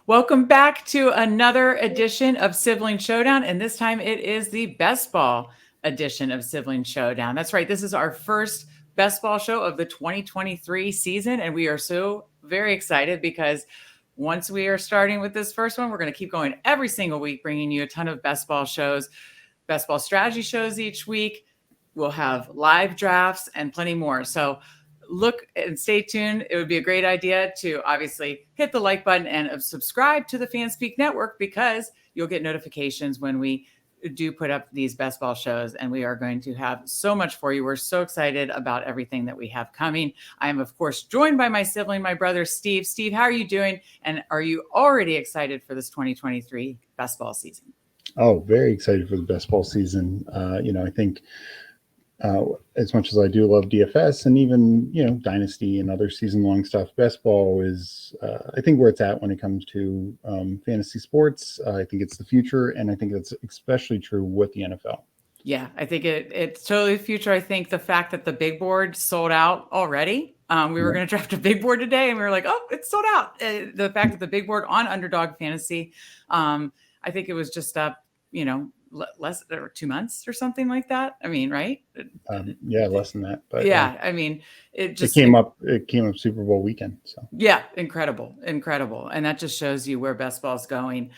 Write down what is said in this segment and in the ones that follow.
Welcome back to another edition of Sibling Showdown, and this time it is the best ball edition of Sibling Showdown. That's right, this is our first best ball show of the 2023 season, and we are so very excited because once we are starting with this first one, we're going to keep going every single week, bringing you a ton of best ball shows, best ball strategy shows each week. We'll have live drafts and plenty more. So look and stay tuned. It would be a great idea to obviously hit the like button and subscribe to the Fanspeak Network because you'll get notifications when we do put up these best ball shows, and we are going to have so much for you. We're so excited about everything that we have coming. I am, of course, joined by my sibling, my brother, Steve. Steve, how are you doing? And are you already excited for this 2023 best ball season? Oh, very excited for the best ball season. I think as much as I do love DFS and even, Dynasty and other season-long stuff, best ball is, I think, where it's at when it comes to fantasy sports. I think it's the future, and I think that's especially true with the NFL. Yeah, I think it's totally the future. I think the fact that the big board sold out already. We were going to draft a big board today, and we were like, oh, it's sold out. The fact that the big board on Underdog Fantasy, I think it was just up, less or 2 months or something like that. I mean, right? Less than that. But yeah, I mean, it came up Super Bowl weekend. So yeah, incredible. And that just shows you where best ball's going.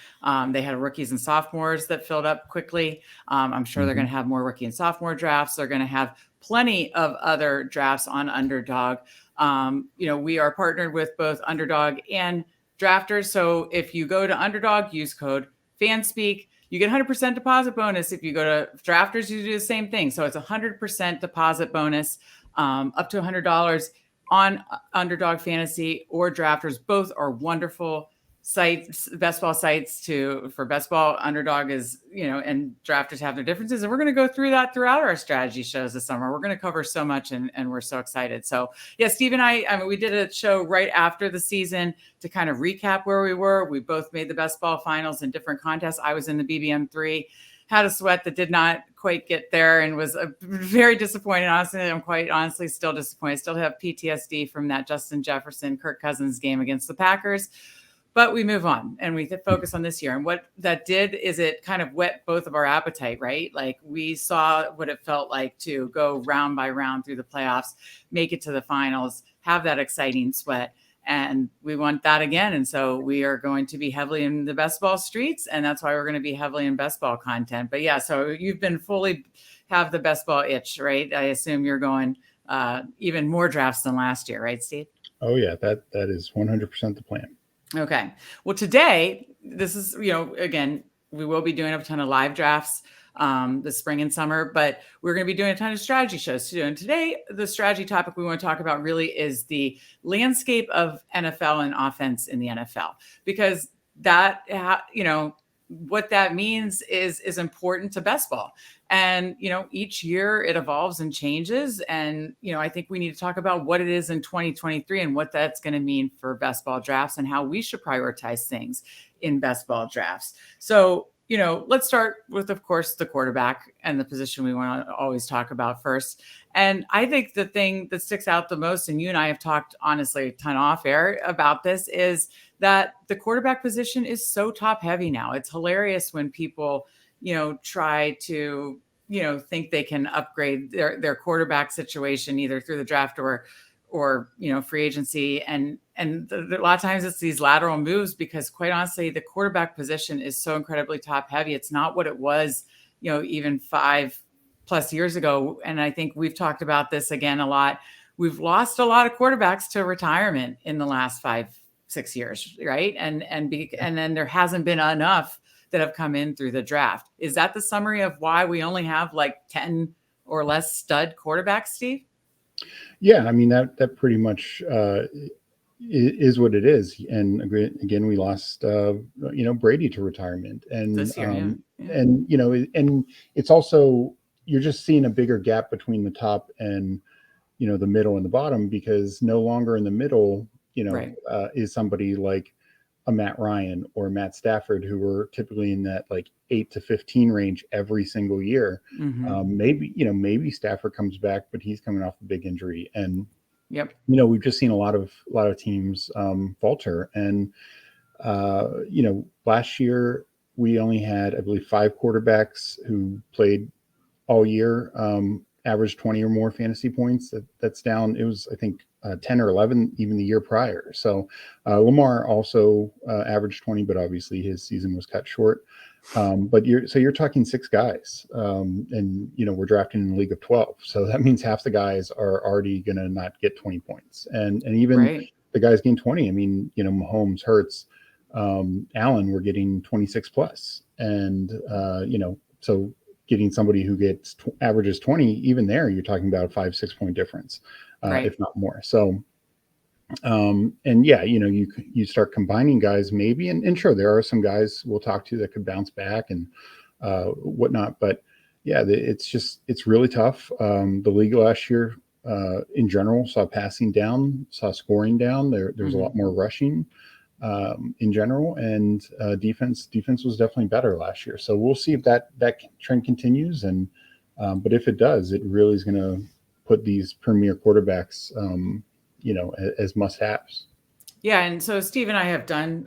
They had rookies and sophomores that filled up quickly. I'm sure they're going to have more rookie and sophomore drafts. They're going to have plenty of other drafts on Underdog. We are partnered with both Underdog and Drafters. So if you go to Underdog, use code Fanspeak. You get 100% deposit bonus. If you go to Drafters, you do the same thing. So it's 100% deposit bonus, up to $100 on Underdog Fantasy or Drafters. Both are wonderful sites, best ball sites for best ball. Underdog is, and Drafters have their differences. And we're going to go through that throughout our strategy shows this summer. We're going to cover so much, and we're so excited. So yeah, Steve and I mean, we did a show right after the season to kind of recap where we were. We both made the best ball finals in different contests. I was in the BBM3, had a sweat that did not quite get there and was very disappointed. Honestly, I'm quite honestly still disappointed. Still have PTSD from that Justin Jefferson, Kirk Cousins game against the Packers. But we move on and we focus on this year. And what that did is it kind of whet both of our appetite, right? Like we saw what it felt like to go round by round through the playoffs, make it to the finals, have that exciting sweat. And we want that again. And so we are going to be heavily in the best ball streets. And that's why we're going to be heavily in best ball content. But yeah, so you've been fully have the best ball itch, right? I assume you're going even more drafts than last year, right, Steve? Oh, yeah, that is 100% the plan. Okay. Well, today, this is, again, we will be doing a ton of live drafts this spring and summer, but we're going to be doing a ton of strategy shows too. And today, the strategy topic we want to talk about really is the landscape of NFL and offense in the NFL, because that, what that means is important to best ball. And, each year it evolves and changes. And, I think we need to talk about what it is in 2023 and what that's going to mean for best ball drafts and how we should prioritize things in best ball drafts. So, let's start with, of course, the quarterback and the position we want to always talk about first. And I think the thing that sticks out the most, and you and I have talked honestly a ton off air about this, is that the quarterback position is so top heavy now. It's hilarious when people, try to, think they can upgrade their quarterback situation either through the draft or free agency. And a lot of times it's these lateral moves because quite honestly, the quarterback position is so incredibly top heavy. It's not what it was, even 5+ years ago. And I think we've talked about this again a lot. We've lost a lot of quarterbacks to retirement in the last 5-6 years, right? And then there hasn't been enough that have come in through the draft. Is that the summary of why we only have like 10 or less stud quarterbacks, Steve? Yeah, I mean, that pretty much is what it is. And again, we lost, Brady to retirement, and this year, and and it's also, you're just seeing a bigger gap between the top and the middle and the bottom, because no longer in the middle, right. Is somebody like a Matt Ryan or Matt Stafford, who were typically in that like 8 to 15 range every single year. Mm-hmm. Maybe Stafford comes back, but he's coming off a big injury, and yep. We've just seen a lot of teams falter, and last year we only had, I believe, 5 quarterbacks who played all year, averaged 20 or more fantasy points. That's down. It was, I think, 10 or 11 even the year prior. So Lamar also averaged 20, but obviously his season was cut short. But you're talking 6 guys, and we're drafting in a league of 12. So that means half the guys are already going to not get 20 points, and even Right. the guys getting 20. I mean, Mahomes, Hurts, Allen were getting 26 plus, and so getting somebody who averages 20, even there, you're talking about a 5-6 point difference, Right. if not more. So, and yeah, you start combining guys maybe, and sure, there are some guys we'll talk to that could bounce back and whatnot, but yeah, it's really tough. The league last year, in general, saw passing down, saw scoring down. There's a lot more rushing in general, and defense was definitely better last year. So we'll see if that trend continues, and but if it does, it really is going to put these premier quarterbacks, as must-haves. Yeah, and so Steve and I have done,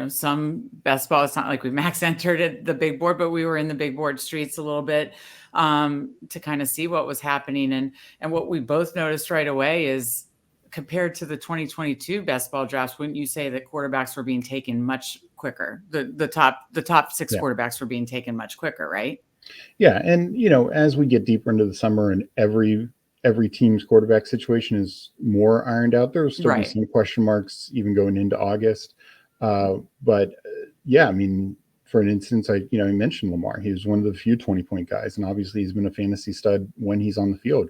some best ball. It's not like we max entered at the big board, but we were in the big board streets a little bit to kind of see what was happening, and what we both noticed right away is, compared to the 2022 best ball drafts, wouldn't you say that quarterbacks were being taken much quicker? The top 6 quarterbacks were being taken much quicker, right? Yeah, and as we get deeper into the summer and every team's quarterback situation is more ironed out, there'll still be some question marks even going into August. But yeah, I mean, for an instance, I mentioned Lamar. He was one of the few 20-point guys, and obviously he's been a fantasy stud when he's on the field.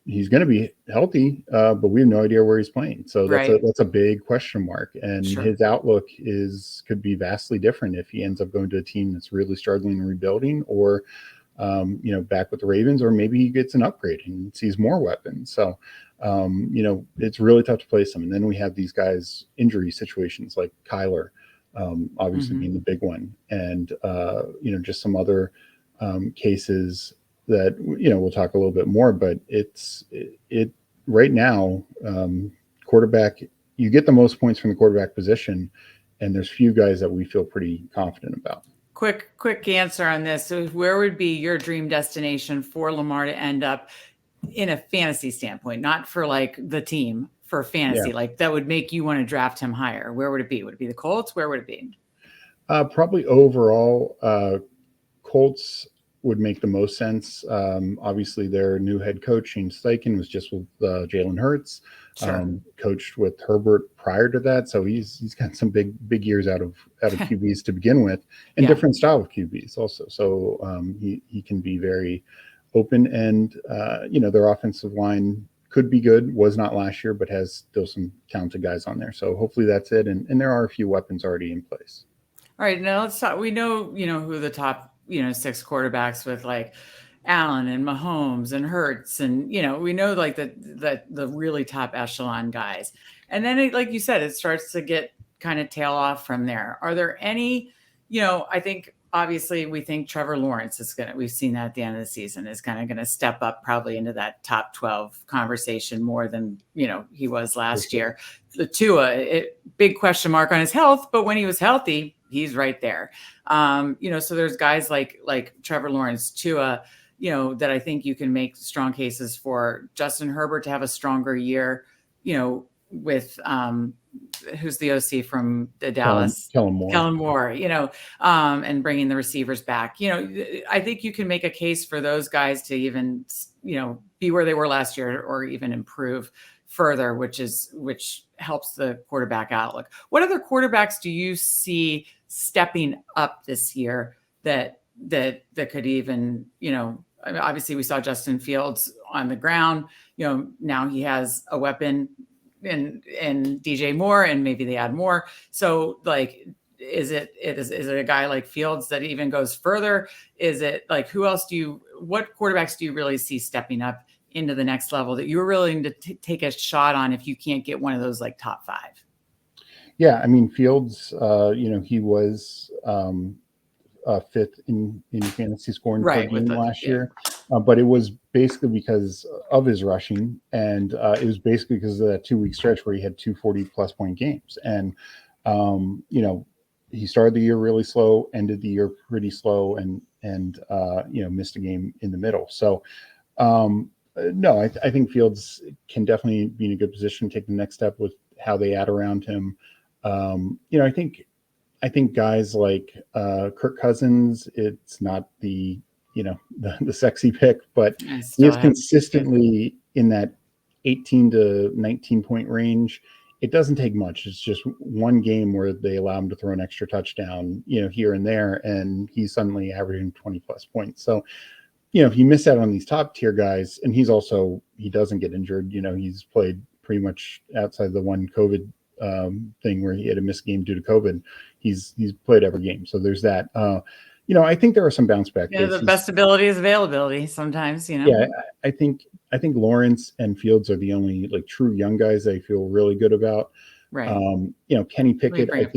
He's going to be healthy, but we have no idea where he's playing. So that's a big question mark, and his outlook could be vastly different if he ends up going to a team that's really struggling and rebuilding, or back with the Ravens, or maybe he gets an upgrade and sees more weapons. So it's really tough to place him. And then we have these guys' injury situations like Kyler, obviously being the big one, and just some other cases that we'll talk a little bit more, but it right now, quarterback, you get the most points from the quarterback position, and there's few guys that we feel pretty confident about. Quick answer on this. So where would be your dream destination for Lamar to end up in a fantasy standpoint, not for like the team, for fantasy, like that would make you want to draft him higher? Where would it be? Would it be the Colts? Where would it be? Probably overall, Colts would make the most sense. Obviously, their new head coach, Shane Steichen, was just with Jalen Hurts, coached with Herbert prior to that. So he's got some big years out of QBs to begin with, and different style of QBs also. So he can be very open, and their offensive line could be good. Was not last year, but has still some talented guys on there. So hopefully that's it. And there are a few weapons already in place. All right, now let's talk. We know, who the top, 6 quarterbacks with, like Allen and Mahomes and Hurts, and we know like the really top echelon guys. And then, like you said, it starts to get kind of tail off from there. Are there any, I think obviously we think Trevor Lawrence we've seen that at the end of the season, is kind of going to step up probably into that top 12 conversation more than, he was last year. The Tua, big question mark on his health, but when he was healthy, he's right there. So there's guys like Trevor Lawrence, Tua, that I think you can make strong cases for. Justin Herbert to have a stronger year, with who's the OC from the Dallas, Kellen Moore, and bringing the receivers back. I think you can make a case for those guys to even, be where they were last year, or even improve further, which helps the quarterback outlook. What other quarterbacks do you see stepping up this year that could even, obviously we saw Justin Fields on the ground, now he has a weapon in DJ Moore, and maybe they add more. So like, is it a guy like Fields that even goes further? Is it like, what quarterbacks do you really see stepping up into the next level that you're willing to take a shot on if you can't get one of those like top 5? Yeah, I mean, Fields, he was 5th in fantasy scoring per game last year, but it was basically because of his rushing, and it was basically because of that 2-week stretch where he had 2 40-plus point games. And You know, he started the year really slow, ended the year pretty slow, and you know, missed a game in the middle. So no, I think Fields can definitely be in a good position, take the next step with how they add around him. You know, I think guys like Kirk Cousins, it's not the, you know, the sexy pick, but I he still is have consistently in that 18 to 19 point range. It doesn't take much. It's just one game where they allow him to throw an extra touchdown, you know, here and there, and he's suddenly averaging 20 plus points. So, you know, if you miss out on these top tier guys, and he doesn't get injured, you know, he's played pretty much outside the one COVID thing where he had a missed game due to COVID. He's played every game. So there's that. You know, I think there are some bounce back the cases. best ability is availability sometimes, you know. Yeah, I think Lawrence and Fields are the only like true young guys I feel really good about. Right. You know, Kenny Let me Pickett, bring up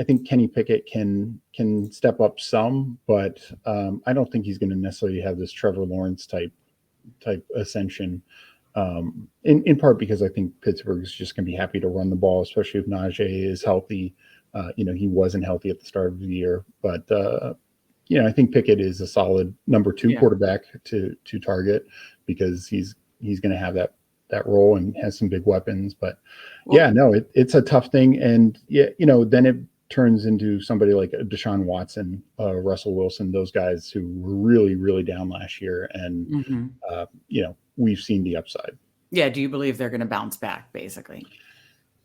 I think Kenny Pickett can step up some, but I don't think he's going to necessarily have this Trevor Lawrence type ascension. In part because I think Pittsburgh is just going to be happy to run the ball, especially if Najee is healthy. You know, he wasn't healthy at the start of the year, but you know, I think Pickett is a solid number two quarterback to target because he's going to have that role and has some big weapons. But yeah, no, it's a tough thing, and yeah, you know, then it turns into somebody like Deshaun Watson, Russell Wilson, those guys who were really, really down last year. And, you know, we've seen the upside. Yeah. Do you believe they're going to bounce back, basically?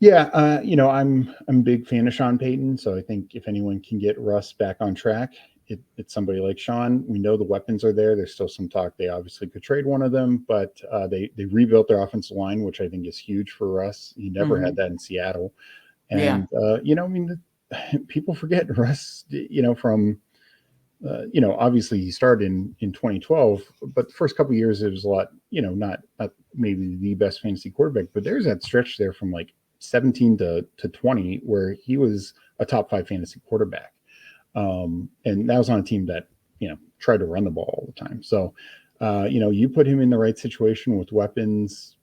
Yeah. You know, I'm a big fan of Sean Payton. So I think if anyone can get Russ back on track, it's somebody like Sean. We know the weapons are there. There's still some talk. They obviously could trade one of them, but they rebuilt their offensive line, which I think is huge for Russ. He never had that in Seattle. And, you know, I mean, people forget Russ, you know, from, you know, obviously he started in 2012, but the first couple of years, it was a lot, you know, not maybe the best fantasy quarterback, but there's that stretch there from like 17 to 20 where he was a top 5 fantasy quarterback. And that was on a team that, you know, tried to run the ball all the time. So, you know, you put him in the right situation with weapons,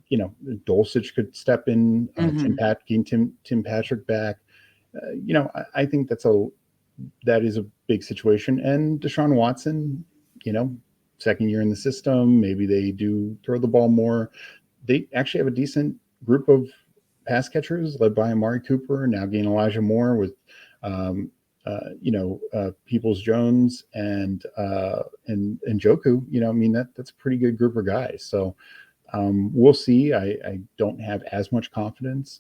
you know, Dulcich could step in, Tim Patrick back. You know, I think that is a big situation. And Deshaun Watson, you know, second year in the system, maybe they do throw the ball more. They actually have a decent group of pass catchers led by Amari Cooper, now getting Elijah Moore with, you know, Peoples Jones and Njoku. You know, I mean, that's a pretty good group of guys. So we'll see. I don't have as much confidence.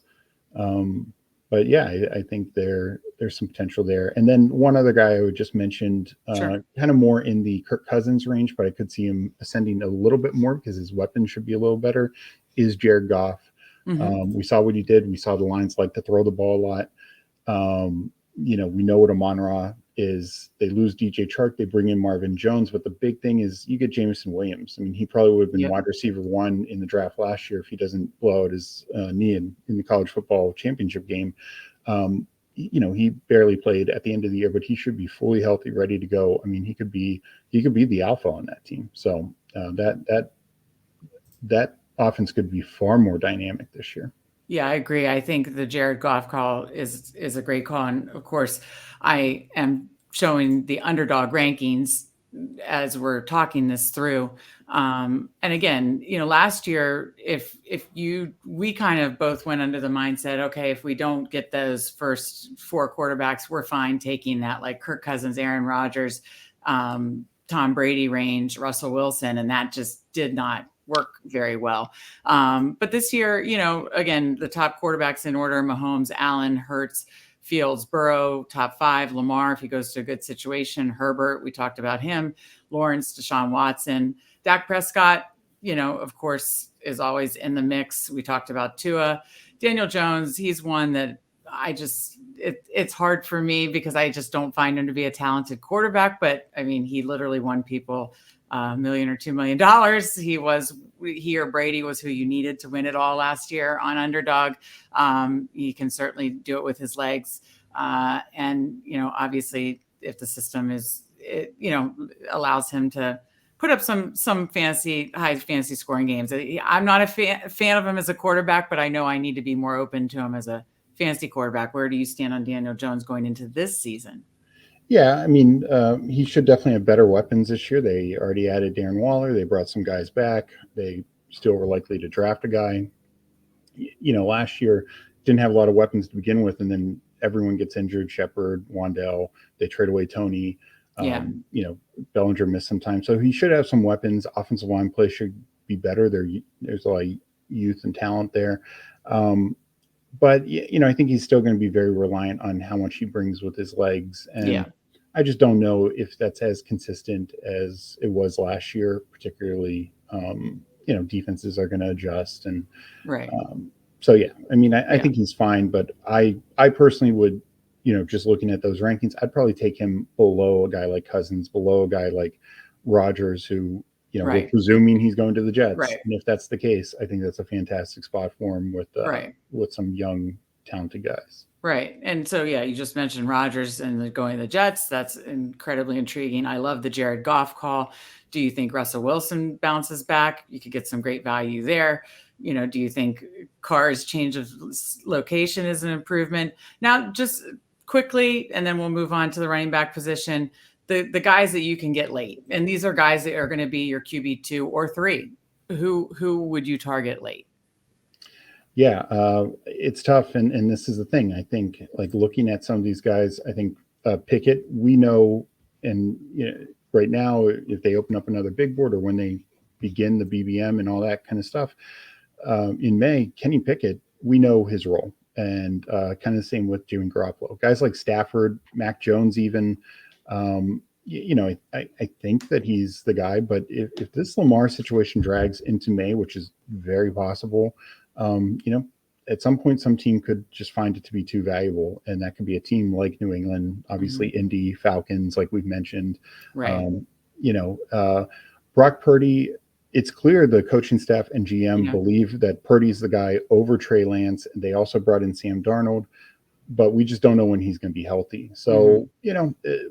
But yeah, I think there's some potential there. And then one other guy I would just mentioned, kind of more in the Kirk Cousins range, but I could see him ascending a little bit more because his weapon should be a little better, is Jared Goff. We saw what he did. We saw the Lions like to throw the ball a lot. You know, we know what Amon-Ra is. They lose DJ Chark, they bring in Marvin Jones, but the big thing is you get Jameson Williams. I mean, he probably would have been wide receiver 1 in the draft last year if he doesn't blow out his knee in the college football championship game. You know, he barely played at the end of the year, but he should be fully healthy, ready to go. I mean, he could be the alpha on that team. So that offense could be far more dynamic this year. Yeah, I agree. I think the Jared Goff call is a great call. And of course, I am showing the underdog rankings as we're talking this through. And again, you know, last year, we kind of both went under the mindset, okay, if we don't get those first 4 quarterbacks, we're fine taking that, like Kirk Cousins, Aaron Rodgers, Tom Brady range, Russell Wilson, and that just did not work very well. But this year, you know, again, the top quarterbacks in order: Mahomes, Allen, Hurts, Fields, Burrow, top 5, Lamar, if he goes to a good situation, Herbert, we talked about him, Lawrence, Deshaun Watson, Dak Prescott, you know, of course, is always in the mix. We talked about Tua, Daniel Jones. He's one that it's hard for me because I just don't find him to be a talented quarterback. But I mean, he literally won people $1 million or $2 million. He or Brady was who you needed to win it all last year on underdog. He can certainly do it with his legs. And, you know, obviously if the system allows him to put up some high fantasy scoring games. I'm not a fan of him as a quarterback, but I know I need to be more open to him as a fantasy quarterback. Where do you stand on Daniel Jones going into this season? Yeah, I mean, he should definitely have better weapons this year. They already added Darren Waller. They brought some guys back. They still were likely to draft a guy. Last year didn't have a lot of weapons to begin with, and then everyone gets injured. Shepard, Wandell, they trade away Tony. Yeah. Bellinger missed some time, so he should have some weapons. Offensive line play should be better. There's a lot of youth and talent there. But I think he's still going to be very reliant on how much he brings with his legs, and I just don't know if that's as consistent as it was last year. Particularly, defenses are going to adjust, and right. So yeah, I mean, I think he's fine, but I personally would, just looking at those rankings, I'd probably take him below a guy like Cousins, below a guy like Rodgers, who we're presuming he's going to the Jets. Right. And if that's the case, I think that's a fantastic spot for him with some young, talented guys. Right. And so, you just mentioned Rodgers and going to the Jets. That's incredibly intriguing. I love the Jared Goff call. Do you think Russell Wilson bounces back? You could get some great value there. Do you think Carr's change of location is an improvement? Now, just quickly, and then we'll move on to the running back position. The guys that you can get late, and these are guys that are going to be your QB 2 or 3. Who would you target late? Yeah, it's tough, and this is the thing. I think, like, looking at some of these guys, I think Pickett, we know, and right now, if they open up another big board or when they begin the BBM and all that kind of stuff in May, Kenny Pickett, we know his role, and kind of the same with Jimmy Garoppolo. Guys like Stafford, Mac Jones, even. I think that he's the guy, but if this Lamar situation drags into May, which is very possible, at some point, some team could just find it to be too valuable, and that could be a team like New England, obviously Indy, Falcons, like we've mentioned. Right. Brock Purdy, it's clear the coaching staff and GM believe that Purdy's the guy over Trey Lance. They also brought in Sam Darnold, but we just don't know when he's going to be healthy. So,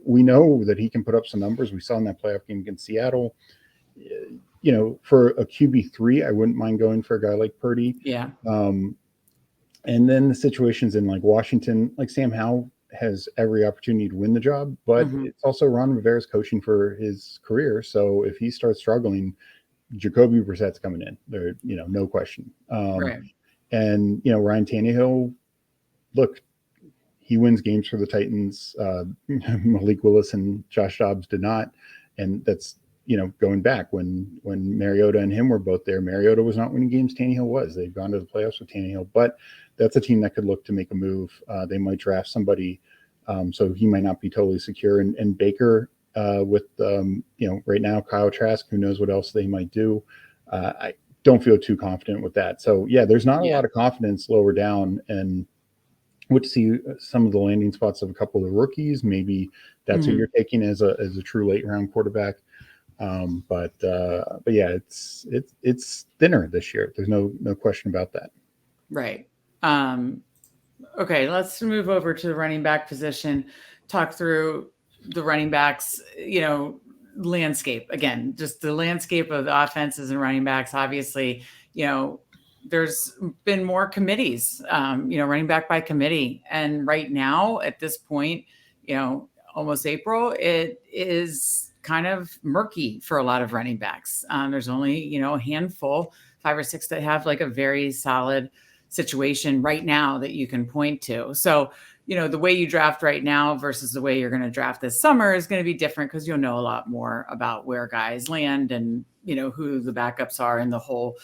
we know that he can put up some numbers. We saw in that playoff game against Seattle. For a QB3, I wouldn't mind going for a guy like Purdy. Yeah. And then the situations in like Washington, like Sam Howell has every opportunity to win the job, but it's also Ron Rivera's coaching for his career. So if he starts struggling, Jacoby Brissett's coming in there, no question. Right. And, Ryan Tannehill, look, he wins games for the Titans. Malik Willis and Josh Dobbs did not. And that's, going back when Mariota and him were both there. Mariota was not winning games. Tannehill was. They've gone to the playoffs with Tannehill, but that's a team that could look to make a move. They might draft somebody, so he might not be totally secure. And Baker with, right now, Kyle Trask, who knows what else they might do. I don't feel too confident with that. So, there's not a lot of confidence lower down, and would see some of the landing spots of a couple of the rookies. Maybe that's who you're taking as a true late round quarterback. But it's thinner this year. There's no question about that. Right. Okay, let's move over to the running back position. Talk through the running backs, landscape again, just the landscape of the offenses and running backs. Obviously, there's been more committees, running back by committee. And right now at this point, almost April, it is kind of murky for a lot of running backs. There's only, a handful, 5 or 6 that have like a very solid situation right now that you can point to. So, the way you draft right now versus the way you're going to draft this summer is going to be different because you'll know a lot more about where guys land and, who the backups are in the whole,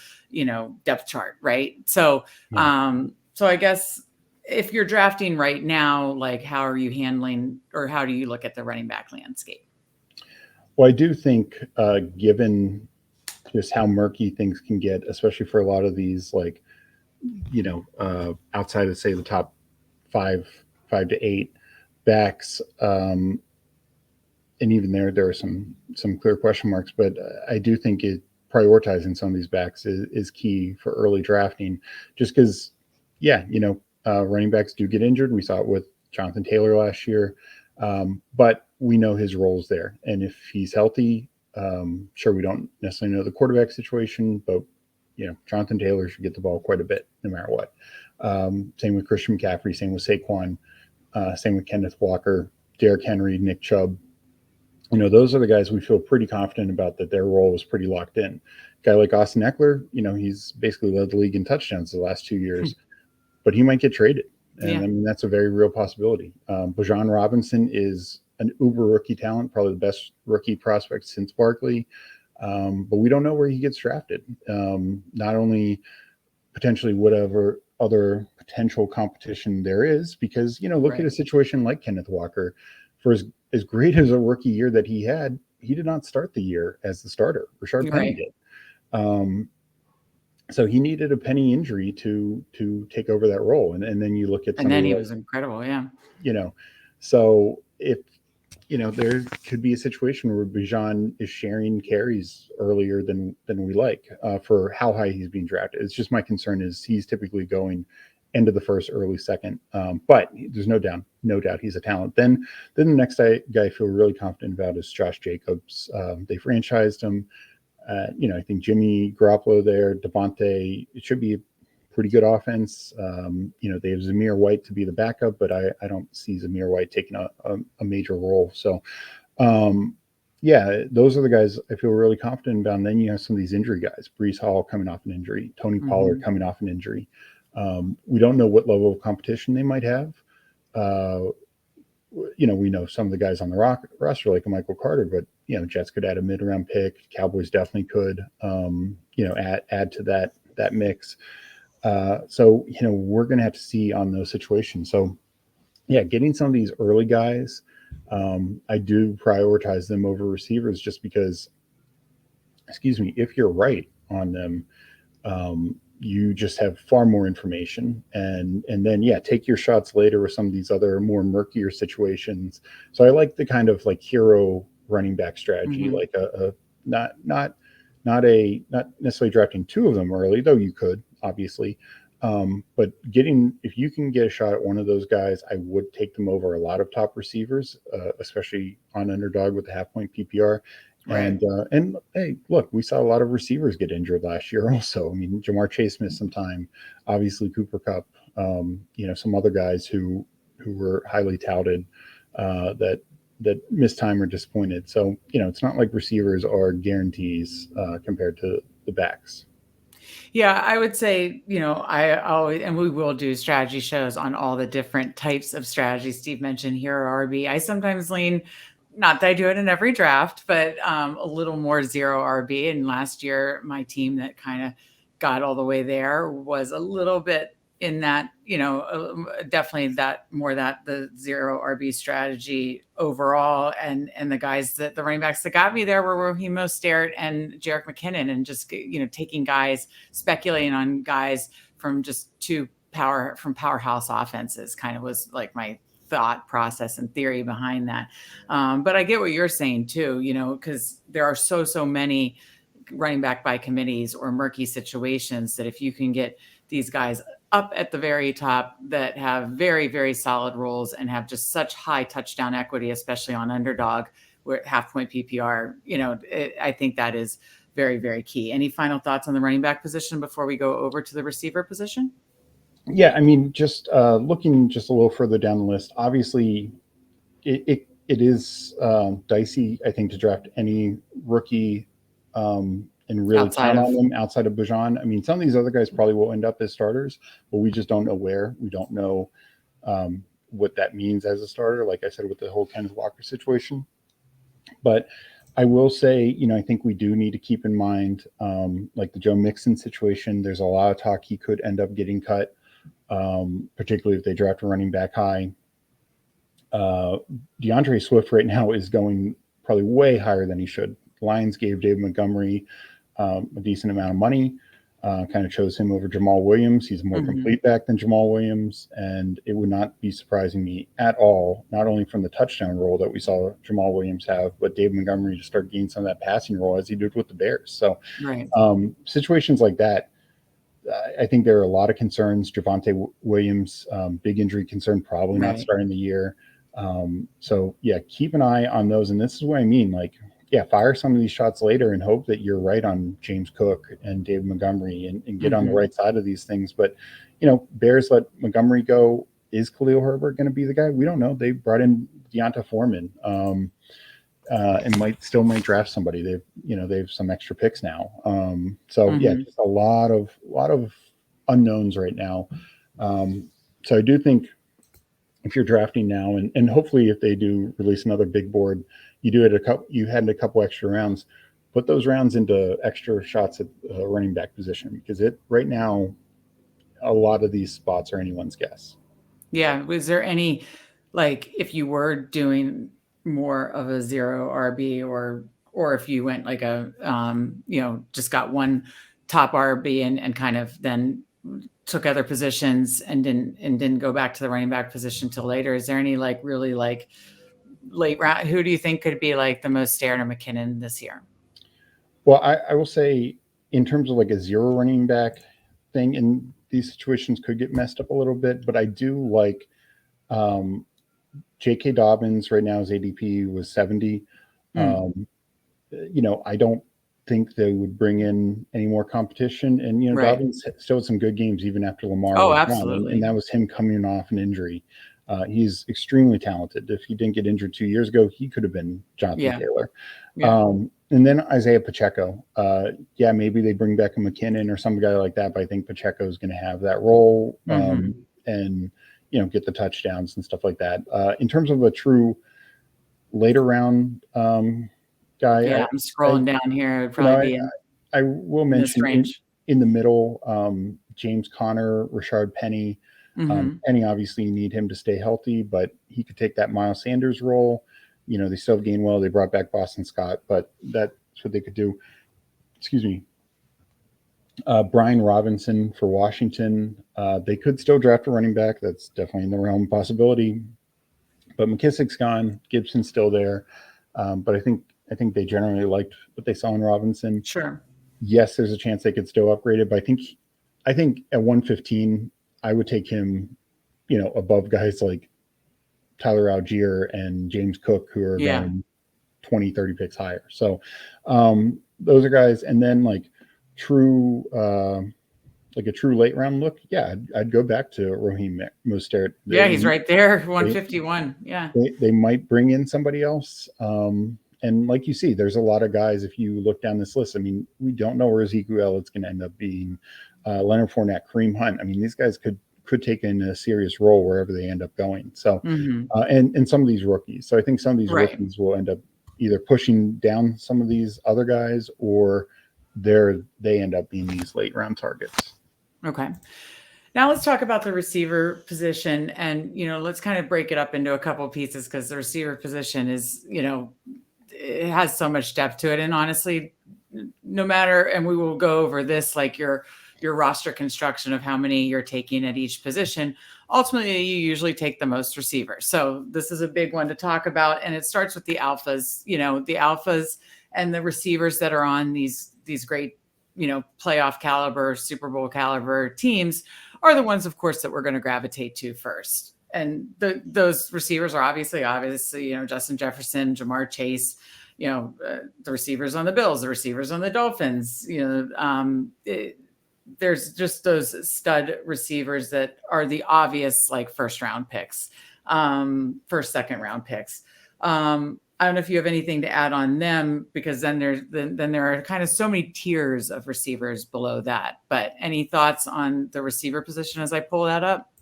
depth chart. Right. So, so I guess if you're drafting right now, like how are you handling, or how do you look at the running back landscape? Well, I do think, given just how murky things can get, especially for a lot of these, like, outside of, say, the top 5 to 8 backs, and even there are some clear question marks. But I do think prioritizing some of these backs is key for early drafting, just because, running backs do get injured. We saw it with Jonathan Taylor last year. But we know his role's there. And if he's healthy, sure, we don't necessarily know the quarterback situation, but, Jonathan Taylor should get the ball quite a bit no matter what. Same with Christian McCaffrey, same with Saquon, same with Kenneth Walker, Derrick Henry, Nick Chubb. Those are the guys we feel pretty confident about that their role was pretty locked in. Guy like Austin Eckler, he's basically led the league in touchdowns the last 2 years, but he might get traded. And Yeah. I mean, that's a very real possibility. Bijan Robinson is an uber rookie talent, probably the best rookie prospect since Barkley. But we don't know where he gets drafted. Not only potentially whatever other potential competition there is, because, look at a situation like Kenneth Walker. For as great as a rookie year that he had, he did not start the year as the starter. Rashard Penny did. So he needed a Penny injury to take over that role. And then you look at and then he was incredible. Yeah. So if, there could be a situation where Bijan is sharing carries earlier than we like for how high he's being drafted. It's just my concern is he's typically going end of the first, early second. But there's no doubt he's a talent. Then the next guy I feel really confident about is Josh Jacobs. They franchised him. I think Jimmy Garoppolo there, Devontae, it should be a pretty good offense. They have Zamir White to be the backup, but I don't see Zamir White taking a major role. So, those are the guys I feel really confident about. And then you have some of these injury guys, Breece Hall coming off an injury, Tony Pollard coming off an injury. We don't know what level of competition they might have. We know some of the guys on the roster like Michael Carter, but Jets could add a mid-round pick. Cowboys definitely could, add to that mix. So we're going to have to see on those situations. So getting some of these early guys, I do prioritize them over receivers just because, if you're right on them, you just have far more information and then take your shots later with some of these other more murkier situations. So I like the kind of like hero running back strategy, like a not necessarily drafting two of them early, though you could obviously, but if you can get a shot at one of those guys, I would take them over a lot of top receivers, especially on underdog with the half point PPR. And hey, look, we saw a lot of receivers get injured last year also. I mean, Jamar Chase missed some time, obviously Cooper Kupp, some other guys who were highly touted that missed time or disappointed. So, it's not like receivers are guarantees compared to the backs. Yeah, I would say, I always, and we will do strategy shows on all the different types of strategies Steve mentioned here, RB. I sometimes lean, not that I do it in every draft, but a little more zero RB. And last year, my team that kind of got all the way there was a little bit in that, definitely the zero RB strategy overall. And the guys the running backs that got me there were Raheem Mostert and Jerick McKinnon, and just, taking guys, speculating on guys from just powerhouse offenses kind of was like my thought process and theory behind that. But I get what you're saying too, because there are so many running back by committees or murky situations that if you can get these guys up at the very top that have very, very solid roles and have just such high touchdown equity, especially on underdog where half point PPR, I think that is very, very key. Any final thoughts on the running back position before we go over to the receiver position? Yeah, I mean, just looking just a little further down the list, obviously it is dicey, I think, to draft any rookie and really count on them outside of Bijan. I mean, some of these other guys probably will end up as starters, but we just don't know where. We don't know what that means as a starter, like I said, with the whole Kenneth Walker situation. But I will say, I think we do need to keep in mind, like the Joe Mixon situation, there's a lot of talk he could end up getting cut, particularly if they draft a running back high. DeAndre Swift right now is going probably way higher than he should. Lions gave David Montgomery a decent amount of money, kind of chose him over Jamal Williams. He's a more complete back than Jamal Williams, and it would not be surprising me at all, not only from the touchdown role that we saw Jamal Williams have, but David Montgomery to start getting some of that passing role as he did with the Bears. So situations like that, I think there are a lot of concerns. Javonte Williams, big injury concern, probably not starting the year. So keep an eye on those. And this is what I mean, like, fire some of these shots later and hope that you're right on James Cook and David Montgomery and get on the right side of these things. But, Bears let Montgomery go. Is Khalil Herbert going to be the guy? We don't know. They brought in Deonta Foreman, and might draft somebody. They've some extra picks now. Yeah, just a lot of unknowns right now. So I do think if you're drafting now, and hopefully if they do release another big board, you had a couple extra rounds, put those rounds into extra shots at running back position, because right now a lot of these spots are anyone's guess. Yeah. Was there any, like, if you were doing more of a zero RB, or if you went like just got one top RB and kind of then took other positions and didn't go back to the running back position till later, is there any really late round? Who do you think could be like the most Staren or McKinnon this year? Well, I will say, in terms of like a zero running back thing, in these situations could get messed up a little bit, but I do like J.K. Dobbins right now. His ADP was 70. I don't think they would bring in any more competition. And, Right. Dobbins still had some good games even after Lamar. Oh, was absolutely. gone, and that was him coming off an injury. He's extremely talented. If he didn't get injured 2 years ago, he could have been Jonathan Taylor. Yeah. And then Isaiah Pacheco. Maybe they bring back a McKinnon or some guy like that, but I think Pacheco is going to have that role and get the touchdowns and stuff like that. In terms of a true later round guy, I'm scrolling down here. It'd probably be I will mention in the middle, James Conner, Rashard Penny. Penny, obviously you need him to stay healthy, but he could take that Miles Sanders role. They still have Gainwell. They brought back Boston Scott, but that's what they could do. Excuse me. Brian Robinson for Washington. They could still draft a running back. That's definitely in the realm of possibility. But McKissick's gone. Gibson's still there. But I think they generally liked what they saw in Robinson. Sure. Yes, there's a chance they could still upgrade it, but I think at 115, I would take him, above guys like Tyler Algier and James Cook, who are going 20, 30 picks higher. So those are guys. And then a true late round look. Yeah, I'd go back to Raheem Mostert. Yeah, he's right there, 151. Yeah. They might bring in somebody else. And like you see, there's a lot of guys. If you look down this list, I mean, we don't know where Ezekiel Elliott's going to end up being. Leonard Fournette, Kareem Hunt. I mean, these guys could take in a serious role wherever they end up going. So, and some of these rookies. So I think some of these rookies will end up either pushing down some of these other guys, or they end up being these late round targets. Okay. Now let's talk about the receiver position, and let's kind of break it up into a couple of pieces, because the receiver position is, it has so much depth to it. And honestly, no matter, and we will go over this, like your roster construction of how many you're taking at each position, ultimately you usually take the most receivers. So this is a big one to talk about. And it starts with the alphas, the alphas and the receivers that are on these great, playoff caliber, Super Bowl caliber teams are the ones, of course, that we're going to gravitate to first. And those receivers are obviously, Justin Jefferson, Jamar Chase, the receivers on the Bills, the receivers on the Dolphins, there's just those stud receivers that are the obvious, first round picks, second round picks. I don't know if you have anything to add on them, because then there are kind of so many tiers of receivers below that. But any thoughts on the receiver position as I pull that up?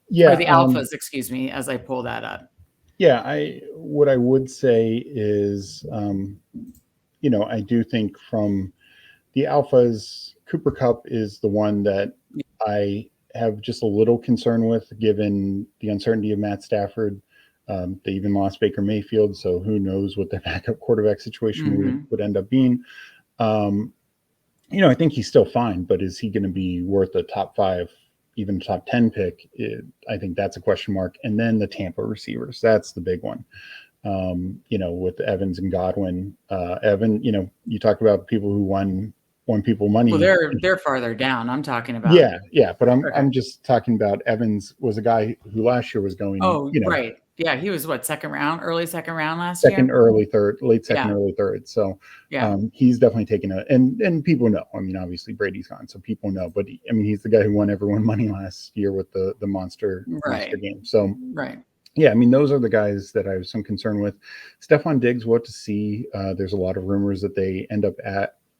Yeah. Or the alphas, excuse me, as I pull that up. Yeah. What I would say is, I do think from the alphas, Cooper Kupp is the one that I have just a little concern with, given the uncertainty of Matt Stafford. They even lost Baker Mayfield, so who knows what their backup quarterback situation would end up being. I think he's still fine, but is he going to be worth a top 5, even top 10 pick? I think that's a question mark. And then the Tampa receivers, that's the big one. With Evans and Godwin. Evan, you talk about people who won people money. Well, they're farther down. I'm talking about. Yeah. But I'm just talking about Evans was a guy who last year was going. Right. Yeah, he was what, early second round last year? Second, early third, late second, Yeah. early third. So Yeah. he's definitely taken and people know. I mean, obviously Brady's gone, so people know. But I mean, he's the guy who won everyone money last year with the monster Right. game. So Right. yeah, I mean, those are the guys that I have some concern with. Stephon Diggs, what to see. There's a lot of rumors that they end up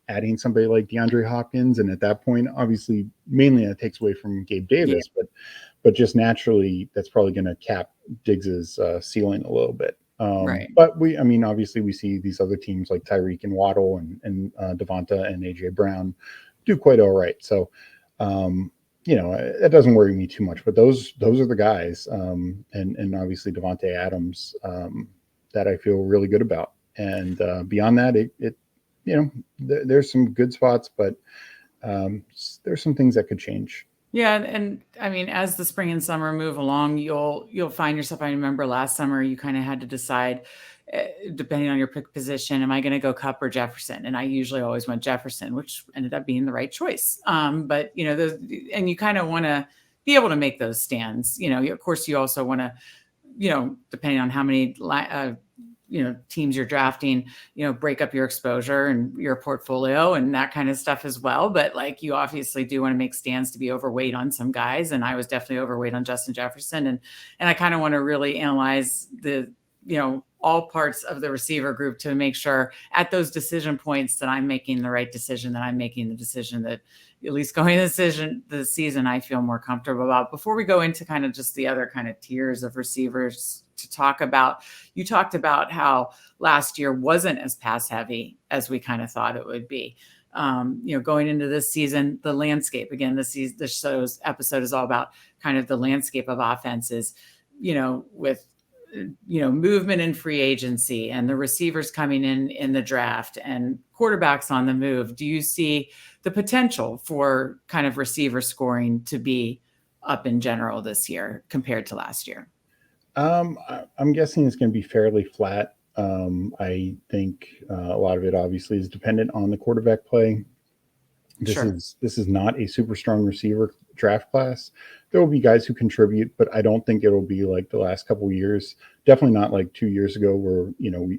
adding somebody like DeAndre Hopkins, and at that point, obviously, mainly that takes away from Gabe Yeah. Davis, but just naturally, that's probably going to cap Diggs's ceiling a little bit. Right. But I mean, obviously, we see these other teams like Tyreek and Waddle and Devonta and AJ Brown do quite all right. So, that doesn't worry me too much. But those are the guys, and obviously Devontae Adams, that I feel really good about. And beyond that, there's some good spots, but there's some things that could change. Yeah, and I mean, as the spring and summer move along, you'll find yourself. I remember last summer, you kind of had to decide, depending on your pick position, am I going to go Cup or Jefferson? And I usually always went Jefferson, which ended up being the right choice. But and you kind of want to be able to make those stands. Of course, you also want to, depending on how many teams you're drafting, break up your exposure and your portfolio and that kind of stuff as well. But like, you obviously do want to make stands to be overweight on some guys. And I was definitely overweight on Justin Jefferson. And I kind of want to really analyze all parts of the receiver group to make sure at those decision points that I'm making the right decision, that I'm making the decision that at least going the season, I feel more comfortable about. Before we go into kind of just the other kind of tiers of receivers to talk about, you talked about how last year wasn't as pass heavy as we kind of thought it would be. Going into this season, the landscape, again, this show's episode is all about kind of the landscape of offenses, with movement in free agency and the receivers coming in the draft and quarterbacks on the move. Do you see the potential for kind of receiver scoring to be up in general this year compared to last year? I'm guessing it's going to be fairly flat. I think a lot of it obviously is dependent on the quarterback play. This is not a super strong receiver draft class. There will be guys who contribute, but I don't think it'll be like the last couple of years. Definitely not like 2 years ago, where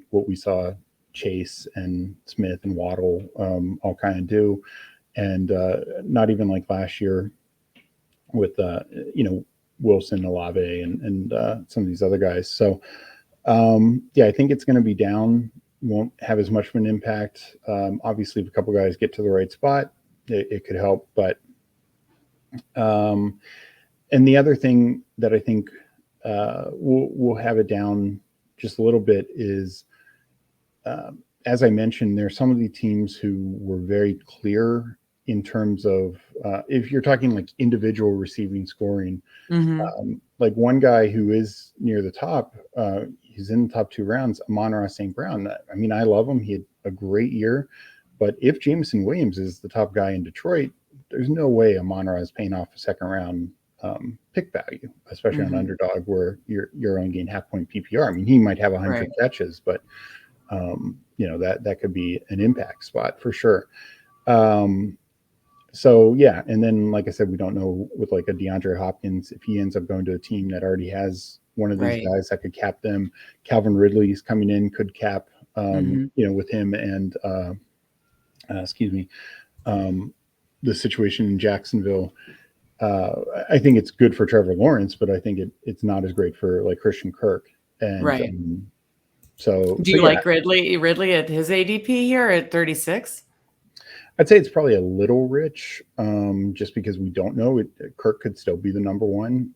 what we saw Chase and Smith and Waddle all kind of do, and not even like last year with Wilson, Olave, and some of these other guys. So I think it's going to be down. Won't have as much of an impact. Obviously, if a couple guys get to the right spot, it could help. But and the other thing that I think we'll have it down just a little bit is, as I mentioned, there are some of the teams who were very clear in terms of if you're talking like individual receiving scoring, like one guy who is near the top, he's in the top 2 rounds, Amon-Ra St. Brown. I mean, I love him. He had a great year. But if Jameson Williams is the top guy in Detroit, there's no way Amon-Ra is paying off a second round pick value, especially on underdog where you're only getting half point PPR. I mean, he might have 100 catches, but that could be an impact spot for sure. So yeah, and then like I said, we don't know with like a DeAndre Hopkins if he ends up going to a team that already has one of these guys that could cap them. Calvin Ridley is coming in, could cap with him and the situation in Jacksonville. I think it's good for Trevor Lawrence, but I think it's not as great for like Christian Kirk. And so do you like Ridley at his ADP here at 36? I'd say it's probably a little rich, just because we don't know. Kirk could still be the number one,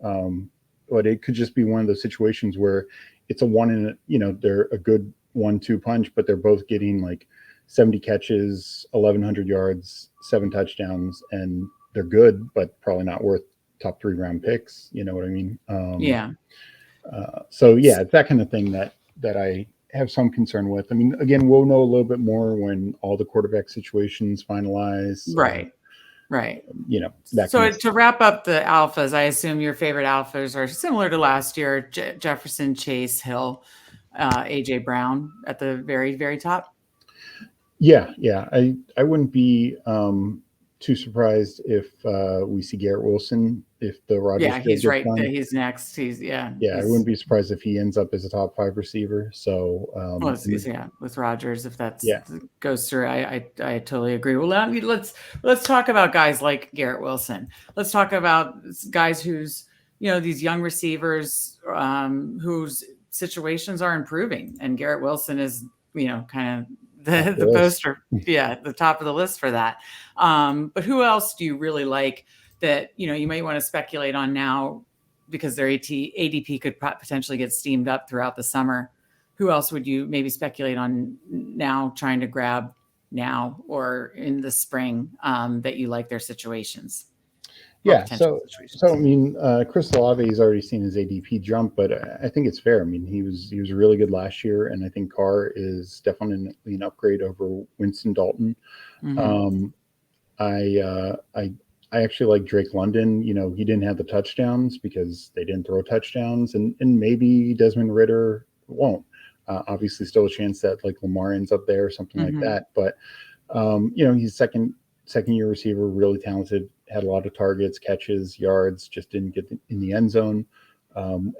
but it could just be one of those situations where it's a one in, they're a good 1-2 punch, but they're both getting like 70 catches, 1,100 yards, 7 touchdowns, and they're good, but probably not worth top 3 round picks. You know what I mean? So yeah, it's that kind of thing that I have some concern with. I mean, again, we'll know a little bit more when all the quarterback situations finalize. Right. So to wrap up the alphas, I assume your favorite alphas are similar to last year: Jefferson, Chase, Hill, AJ Brown at the very, very top. Yeah. I wouldn't be too surprised if we see Garrett Wilson if the Rodgers Yeah, trade he's gets right. done. He's next. Yeah, I wouldn't be surprised if he ends up as a top 5 receiver. So, Well, yeah, with Rodgers, if that's yeah, goes through, I totally agree. Well, let's talk about guys like Garrett Wilson. Let's talk about guys who's these young receivers whose situations are improving, and Garrett Wilson is kind of the poster, the top of the list for that. But who else do you really like that you might want to speculate on now because their ADP could potentially get steamed up throughout the summer? Who else would you maybe speculate on now, trying to grab now or in the spring that you like their situations? Yeah. So I mean, Chris Olave's already seen his ADP jump, but I think it's fair. I mean, he was really good last year, and I think Carr is definitely an upgrade over Winston Dalton. Mm-hmm. I actually like Drake London. He didn't have the touchdowns because they didn't throw touchdowns, and maybe Desmond Ridder won't. Obviously, still a chance that like Lamar ends up there or something like that. But he's second year receiver, really talented, had a lot of targets, catches, yards, just didn't get in the end zone.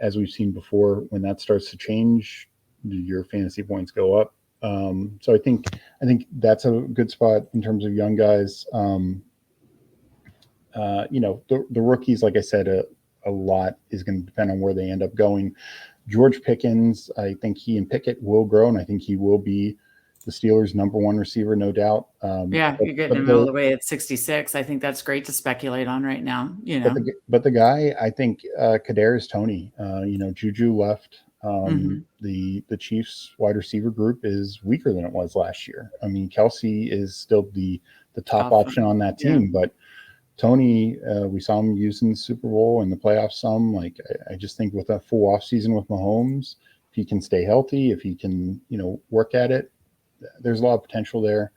As we've seen before, when that starts to change, your fantasy points go up. So I think that's a good spot in terms of young guys. The rookies, like I said, a lot is going to depend on where they end up going. George Pickens, I think he and Pickett will grow, and I think he will be the Steelers' number 1 receiver, no doubt. You're getting him all the way at 66. I think that's great to speculate on right now. But the guy, I think, Kadarius Toney. Juju left. The Chiefs' wide receiver group is weaker than it was last year. I mean, Kelsey is still the top option on that team, but Toney, we saw him using the Super Bowl and the playoffs some. Like, I just think with a full off season with Mahomes, if he can stay healthy, if he can, work at it, there's a lot of potential there.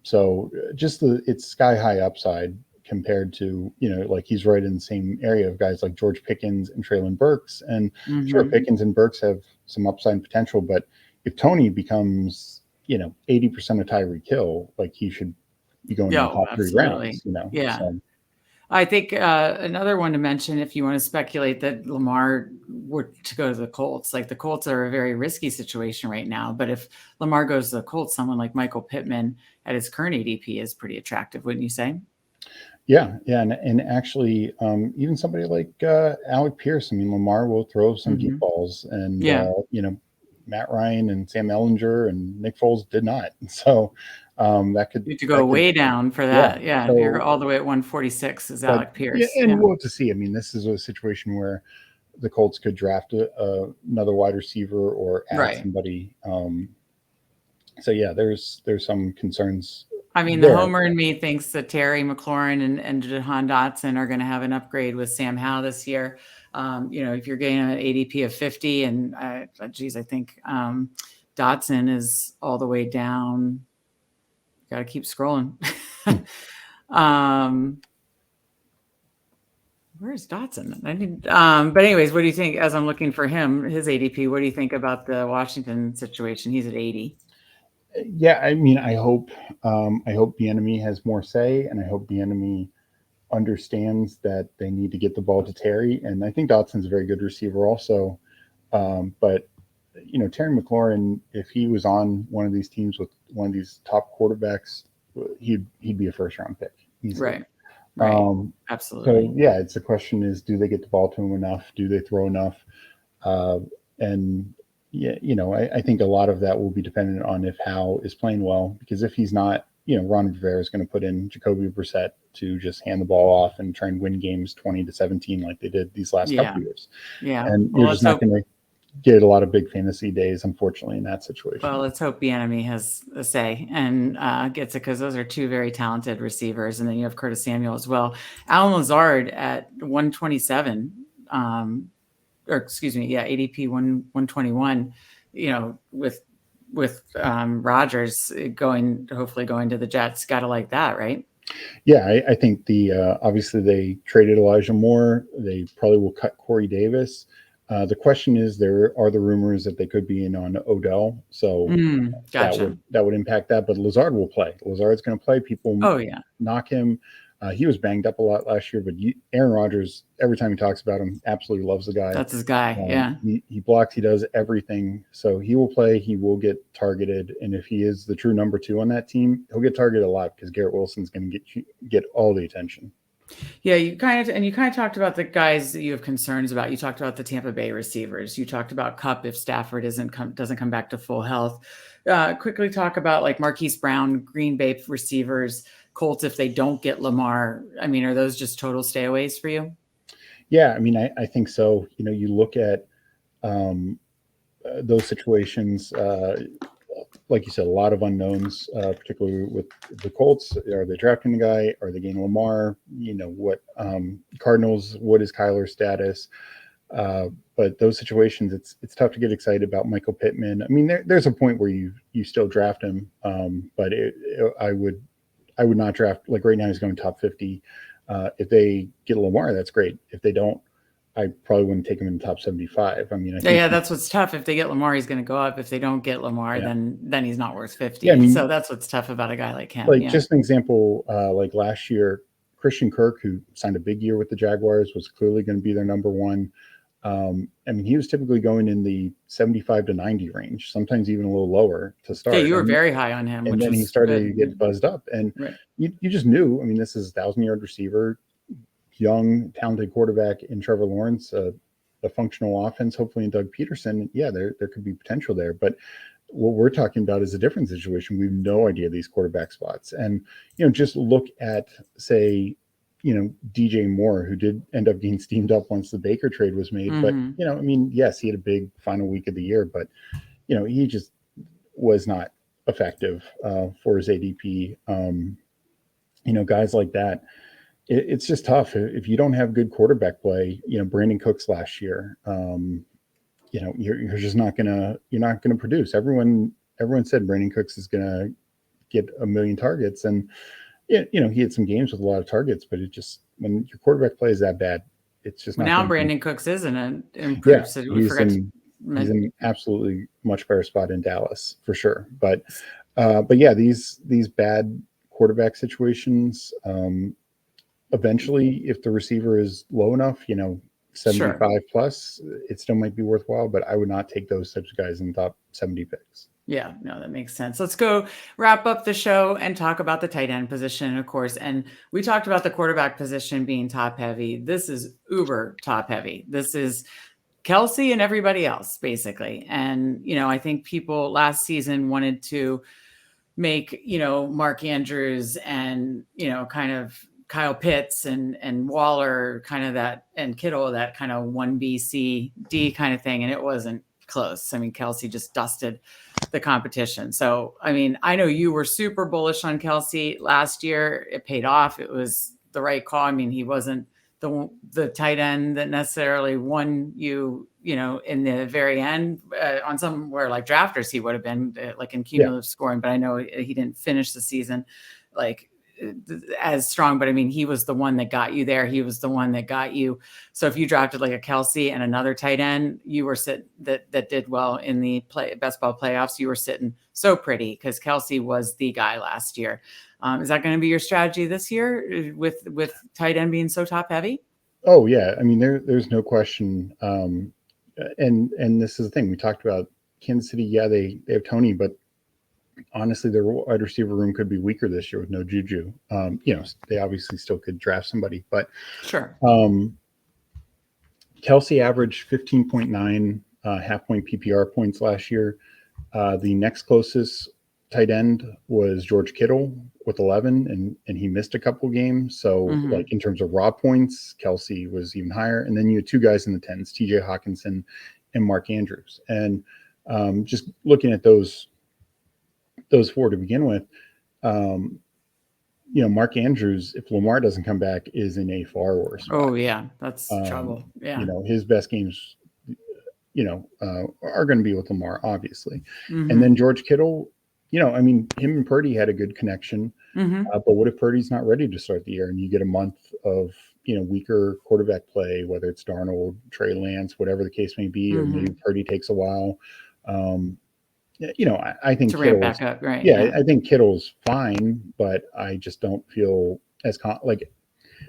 So just it's sky high upside compared to, like he's right in the same area of guys like George Pickens and Treylon Burks. And sure, Pickens and Burks have some upside potential, but if Toney becomes, 80% of Tyreek Hill, like he should be going in the top 3 rounds, Yeah. So. I think another one to mention, if you want to speculate that Lamar were to go to the Colts, like the Colts are a very risky situation right now. But if Lamar goes to the Colts, someone like Michael Pittman at his current ADP is pretty attractive, wouldn't you say? Yeah. And actually, even somebody like Alec Pierce, I mean, Lamar will throw some deep balls, and Matt Ryan and Sam Ellinger and Nick Foles did not. So that could you have to go way down for that. Yeah. So, you're all the way at 146 is Alec Pierce. Yeah, and we'll have to see. I mean, this is a situation where the Colts could draft another wide receiver or add somebody. So yeah, there's some concerns. I mean, the homer in me thinks that Terry McLaurin and Jahan Dotson are going to have an upgrade with Sam Howell this year. If you're getting an ADP of 50, and I think Dotson is all the way down. Got to keep scrolling. Where's Dotson? But anyways, what do you think? As I'm looking for him, his ADP, what do you think about the Washington situation? He's at 80. Yeah, I mean, I hope Bieniemy has more say, and I hope Bieniemy understands that they need to get the ball to Terry. And I think Dotson's a very good receiver also. But Terry McLaurin, if he was on one of these teams with one of these top quarterbacks, he'd be a first round pick. Right. Absolutely. So yeah, it's the question is, do they get the ball to him enough? Do they throw enough? And yeah, I think a lot of that will be dependent on if Howe is playing well, because if he's not, Ron Rivera is going to put in Jacoby Brissett to just hand the ball off and try and win games 20-17 like they did these last couple of years. Yeah. And you're just not going to get a lot of big fantasy days, unfortunately, in that situation. Well, let's hope Bieniemy has a say and gets it, because those are 2 very talented receivers. And then you have Curtis Samuel as well. Alan Lazard at 127, ADP 121, with Rodgers hopefully going to the Jets. Got to like that, right? Yeah, I think obviously they traded Elijah Moore. They probably will cut Corey Davis. The question is, there are the rumors that they could be in on Odell, so Gotcha. that would impact that. But Lazard will play. Lazard's going to play. People Oh yeah, knock him. He was banged up a lot last year, but Aaron Rodgers, every time he talks about him, absolutely loves the guy. that's his guy. Yeah. He blocks, he does everything. So he will play, he will get targeted. And if he is the true number 2 on that team, he'll get targeted a lot because Garrett Wilson's going to get all the attention. Yeah, you kind of talked about the guys that you have concerns about. You talked about the Tampa Bay receivers. You talked about Kupp if Stafford doesn't come back to full health. Quickly talk about like Marquise Brown, Green Bay receivers, Colts if they don't get Lamar. I mean, are those just total stayaways for you? Yeah, I mean, I think so. You look at those situations. Like you said, a lot of unknowns, particularly with the Colts. Are they drafting the guy? Are they getting Lamar? What Cardinals? What is Kyler's status? But those situations, it's tough to get excited about Michael Pittman. I mean, there's a point where you still draft him, but I would not draft, like right now he's going top 50. If they get Lamar, that's great. If they don't, I probably wouldn't take him in the top 75. I mean, I think that's what's tough. If they get Lamar, he's going to go up. If they don't get Lamar, then he's not worth 50. Yeah, I mean, so that's what's tough about a guy like him. Like just an example, like last year, Christian Kirk, who signed a big year with the Jaguars, was clearly going to be their number 1. I mean, he was typically going in the 75 to 90 range, sometimes even a little lower to start. Yeah, you were very high on him. And then he started to get buzzed up. And you just knew, I mean, this is a 1,000-yard receiver, young, talented quarterback in Trevor Lawrence, a functional offense, hopefully in Doug Peterson. Yeah, there could be potential there. But what we're talking about is a different situation. We have no idea these quarterback spots. And, just look at, say, DJ Moore, who did end up getting steamed up once the Baker trade was made. But, I mean, yes, he had a big final week of the year, but, he just was not effective for his ADP. Guys like that, it's just tough if you don't have good quarterback play. Brandon Cooks last year, you're just not gonna produce. Everyone said Brandon Cooks is gonna get 1 million targets, and he had some games with a lot of targets, but it just, when your quarterback play is that bad, it's just not. Now Brandon Cooks isn't an improved. So he's in absolutely much better spot in Dallas for sure. But yeah, these bad quarterback situations. Eventually, if the receiver is low enough, 75 plus, it still might be worthwhile, but I would not take those types of guys in the top 70 picks. Yeah, no, that makes sense. Let's go wrap up the show and talk about the tight end position, of course. And we talked about the quarterback position being top heavy. This is uber top heavy. This is Kelsey and everybody else, basically. And, I think people last season wanted to make, Mark Andrews and, kind of Kyle Pitts and Waller kind of that, and Kittle, that kind of 1B, C, D kind of thing. And it wasn't close. I mean, Kelsey just dusted the competition. So, I mean, I know you were super bullish on Kelsey last year. It paid off. It was the right call. I mean, he wasn't the tight end that necessarily won you, in the very end. On somewhere like drafters, he would have been like in cumulative scoring, but I know he didn't finish the season like as strong, but I mean, he was the one that got you there. He was the one that got you. So if you drafted like a Kelsey and another tight end, you were sitting that did well in the best ball playoffs. You were sitting so pretty because Kelsey was the guy last year. Is that going to be your strategy this year with tight end being so top heavy? Oh yeah. I mean, there's no question. And this is the thing we talked about. Kansas City. Yeah, they have Tony, but honestly, their wide receiver room could be weaker this year with no Juju. They obviously still could draft somebody, but sure. Kelsey averaged 15.9 half-point PPR points last year. The next closest tight end was George Kittle with 11, and he missed a couple games. So, like in terms of raw points, Kelsey was even higher. And then you had two guys in the 10s, T.J. Hawkinson and Mark Andrews. And just looking at those four to begin with, Mark Andrews, if Lamar doesn't come back, is in a far worse spot. Oh yeah, that's trouble. Yeah, his best games, are going to be with Lamar, obviously. And then George Kittle, I mean, him and Purdy had a good connection. But what if Purdy's not ready to start the year, and you get a month of weaker quarterback play, whether it's Darnold, Trey Lance, whatever the case may be, or maybe Purdy takes a while. I think To ramp Kittle's, back up, right? yeah, I think Kittle's fine, but I just don't feel as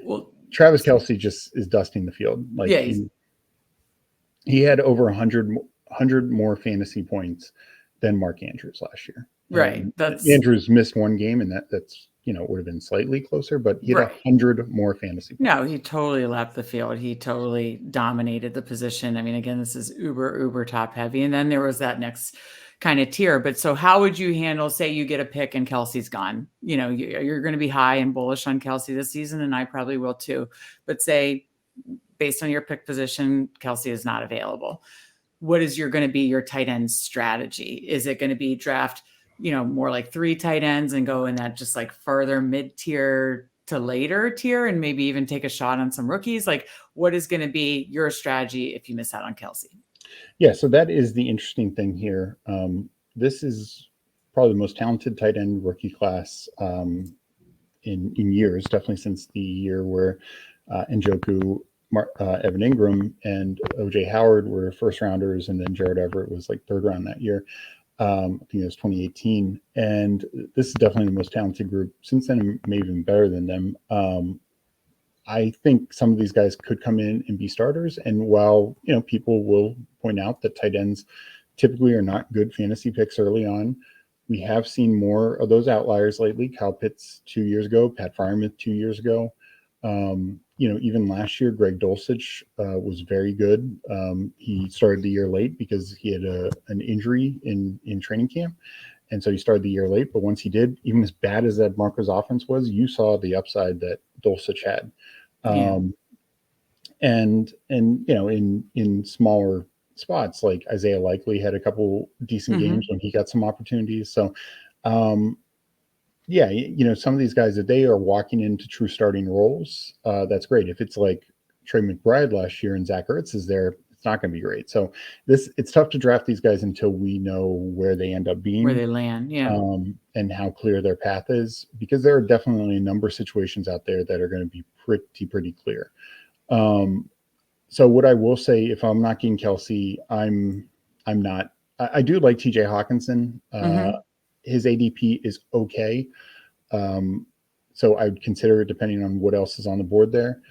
Well, Travis Kelce just is dusting the field. Like yeah, he had over 100 more fantasy points than Mark Andrews last year. right. And That's Andrews missed one game, and that's would have been slightly closer, but he had right. 100 more fantasy points. No, he totally left the field. He totally dominated the position. I mean, again, this is uber top heavy. And then there was that next kind of tier. But so how would you handle, say you get a pick and Kelsey's gone? You're going to be high and bullish on Kelsey this season, and I probably will too. But say, based on your pick position, Kelsey is not available. What is going to be your tight end strategy? Is it going to be draft, more like 3 tight ends and go in that just like further mid-tier to later tier and maybe even take a shot on some rookies? Like, what is going to be your strategy if you miss out on Kelsey? Yeah, so that is the interesting thing here. This is probably the most talented tight end rookie class in years, definitely since the year where Njoku, Evan Ingram, and OJ Howard were first rounders, and then Jared Everett was like third round that year. I think it was 2018, and this is definitely the most talented group. Since then, maybe even better than them. I think some of these guys could come in and be starters. And while people will point out that tight ends typically are not good fantasy picks early on, we have seen more of those outliers lately. Kyle Pitts 2 years ago, Pat Freiermuth 2 years ago. Even last year, Greg Dulcich was very good. He started the year late because he had an injury in training camp. And so he started the year late. But once he did, even as bad as that Broncos offense was, you saw the upside that Dulcich had. Yeah. And in smaller spots, like Isaiah Likely had a couple decent games when he got some opportunities. So, some of these guys, if they are walking into true starting roles, that's great. If it's like Trey McBride last year and Zach Ertz is there, it's not going to be great. So it's tough to draft these guys until we know where they end up being, where they land, and how clear their path is, because there are definitely a number of situations out there that are going to be pretty clear. So what I will say, if I'm not getting Kelsey, I'm not. I do like TJ Hawkinson. His ADP is okay. So I would consider it depending on what else is on the board there.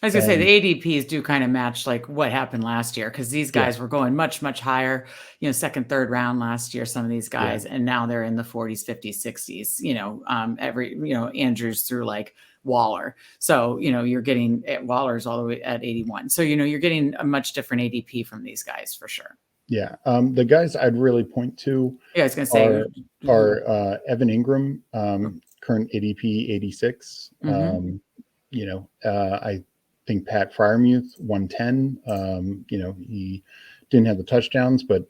I was going to say the ADPs do kind of match like what happened last year, because these guys were going much higher, second, third round last year, some of these guys, and now they're in the 40s, 50s, 60s, Andrews through like Waller. So, you're getting Waller's all the way at 81. So, you're getting a much different ADP from these guys for sure. Yeah. The guys I'd really point to I was going to say are Evan Ingram, current ADP 86. I think Pat Freiermuth 110. He didn't have the touchdowns, but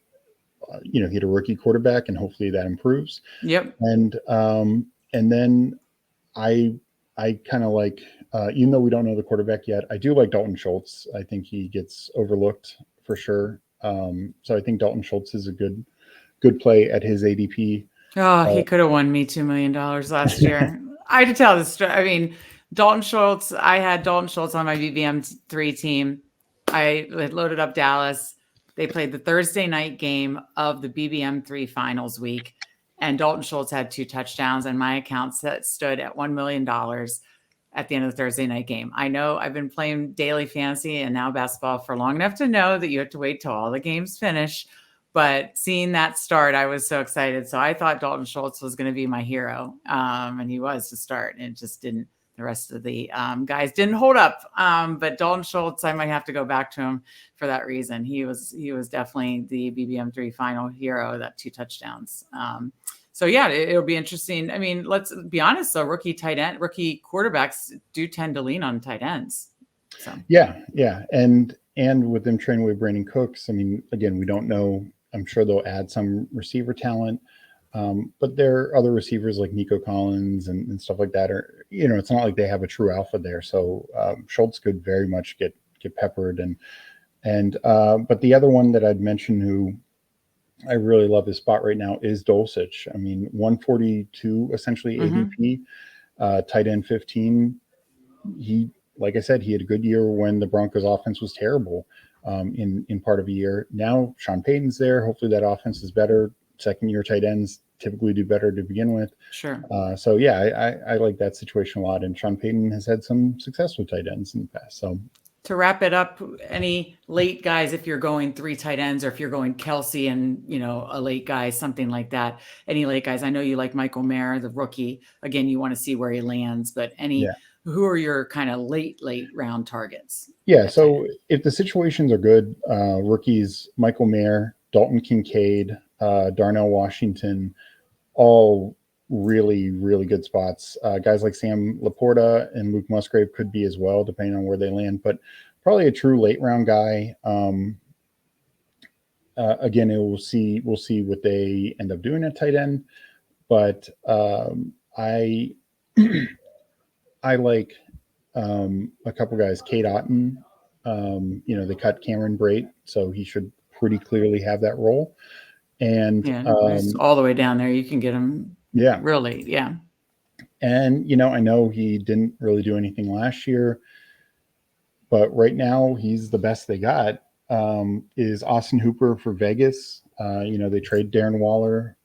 he had a rookie quarterback, and hopefully that improves. Yep. And then I kind of like, even though we don't know the quarterback yet, I do like Dalton Schultz. I think he gets overlooked for sure. So I think Dalton Schultz is a good play at his ADP. Oh, he could have won me $2 million last year. I had to tell this story. I mean, Dalton Schultz, I had Dalton Schultz on my BBM3 team. I had loaded up Dallas. They played the Thursday night game of the BBM3 finals week, and Dalton Schultz had 2 touchdowns, and my account stood at $1 million at the end of the Thursday night game. I know I've been playing daily fantasy and now basketball for long enough to know that you have to wait till all the games finish. But seeing that start, I was so excited. So I thought Dalton Schultz was going to be my hero. And he was to start. And it just didn't. The rest of the guys didn't hold up. But Dalton Schultz, I might have to go back to him for that reason. He was definitely the BBM3 final hero, that 2 touchdowns. So yeah, it'll be interesting. I mean, let's be honest though, rookie quarterbacks do tend to lean on tight ends. So yeah. And with them training with Brandon Cooks, I mean, again, we don't know. I'm sure they'll add some receiver talent. But there are other receivers like Nico Collins and stuff like that. Or, it's not like they have a true alpha there. So Schultz could very much get peppered. But the other one that I'd mention who I really love his spot right now is Dulcich. I mean, 142 essentially ADP, tight end 15. like I said, he had a good year when the Broncos offense was terrible in part of a year. Now Sean Payton's there. Hopefully that offense is better. Second year tight ends typically do better to begin with. Sure. So yeah, I like that situation a lot. And Sean Payton has had some success with tight ends in the past. So to wrap it up, any late guys, if you're going 3 tight ends, or if you're going Kelsey and, a late guy, something like that, any late guys? I know you like Michael Mayer, the rookie. Again, you want to see where he lands, but who are your kind of late round targets? Yeah. So if the situations are good, rookies, Michael Mayer, Dalton Kincaid, Darnell Washington, all really, really good spots. Guys like Sam Laporta and Luke Musgrave could be as well, depending on where they land, but probably a true late round guy. Again, we'll see what they end up doing at tight end, but I I like a couple guys. Kate Otten, they cut Cameron Brate, so he should pretty clearly have that role. And all the way down there, you can get him. Yeah, really, yeah. And I know he didn't really do anything last year, but right now he's the best they got. Is Austin Hooper for Vegas? They trade Darren Waller.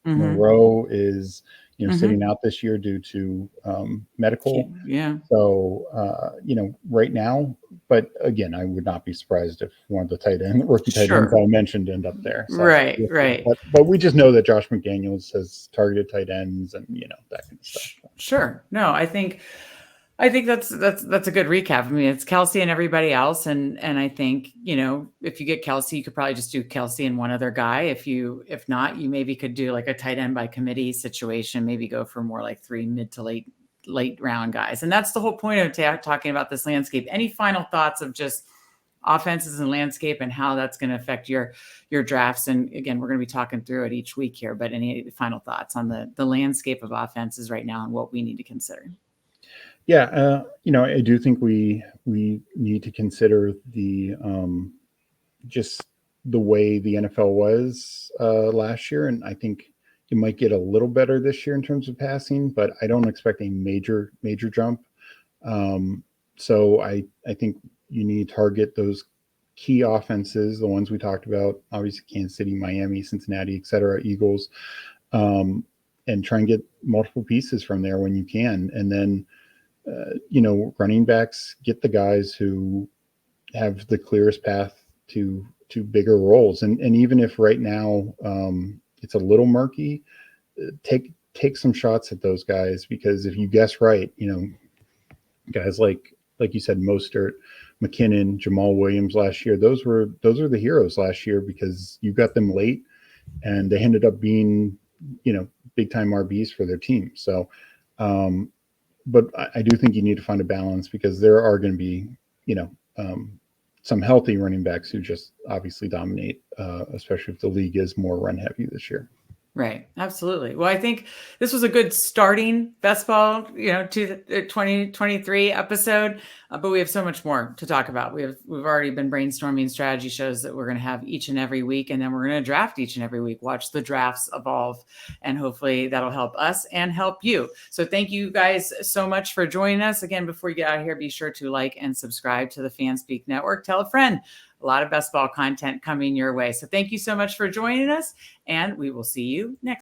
Monroe is sitting out this year due to medical. Yeah. So right now, but again, I would not be surprised if one of the rookie tight ends I mentioned end up there. So, right. But we just know that Josh McDaniels has targeted tight ends and that kind of stuff. Sure. No, I think that's a good recap. I mean, it's Kelsey and everybody else. And I think, if you get Kelsey, you could probably just do Kelsey and one other guy. If not, you maybe could do like a tight end by committee situation, maybe go for more like 3 mid to late round guys. And that's the whole point of talking about this landscape. Any final thoughts of just offenses and landscape and how that's going to affect your drafts? And again, we're going to be talking through it each week here, but any final thoughts on the landscape of offenses right now and what we need to consider? Yeah, I do think we need to consider the just the way the NFL was last year, and I think it might get a little better this year in terms of passing, but I don't expect a major jump. So I think you need to target those key offenses, the ones we talked about, obviously Kansas City, Miami, Cincinnati, et cetera, Eagles, and try and get multiple pieces from there when you can, and then. Running backs, get the guys who have the clearest path to bigger roles. And even if right now it's a little murky, take some shots at those guys, because if you guess right, guys like you said, Mostert, McKinnon, Jamal Williams last year, those are the heroes last year because you got them late and they ended up being, big time RBs for their team. So, but I do think you need to find a balance, because there are going to be, some healthy running backs who just obviously dominate, especially if the league is more run heavy this year. Right. Absolutely. Well, I think this was a good starting best ball, to the 2023 episode, but we have so much more to talk about. We've already been brainstorming strategy shows that we're going to have each and every week, and then we're going to draft each and every week, watch the drafts evolve, and hopefully that'll help us and help you. So thank you guys so much for joining us. Again, before you get out of here, be sure to like and subscribe to the Fanspeak Network. Tell a friend. A lot of best ball content coming your way. So thank you so much for joining us, and we will see you next